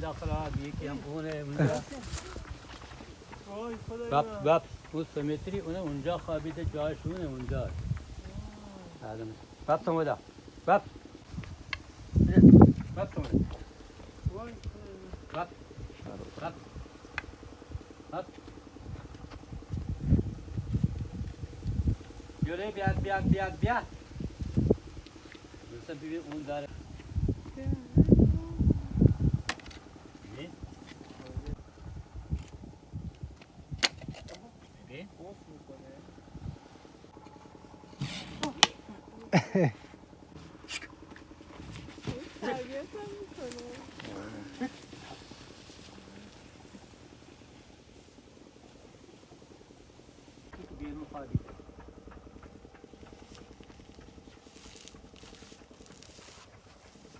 داخل یکی هم اونه اونجا بب اون سیمتری اونه اونجا خوابیده جایشونه اونجا بب تو مدا بب بب تو مدا بب بب بب جلوی بیاد مثلا ببین اون داره تربیت هم میکنه بیرون خوابیده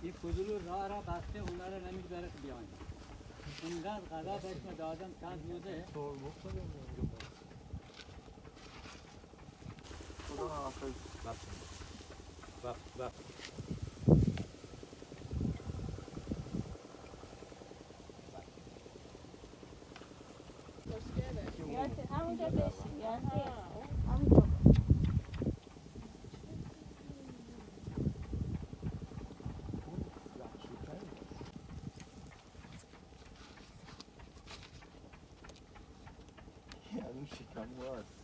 این کدلو راه را بسته اونا را نمیگذاره که بیان اینقدر غذا بهش ما دادم چند روزه بف همونجا بشین همونجا هنوز شکم باز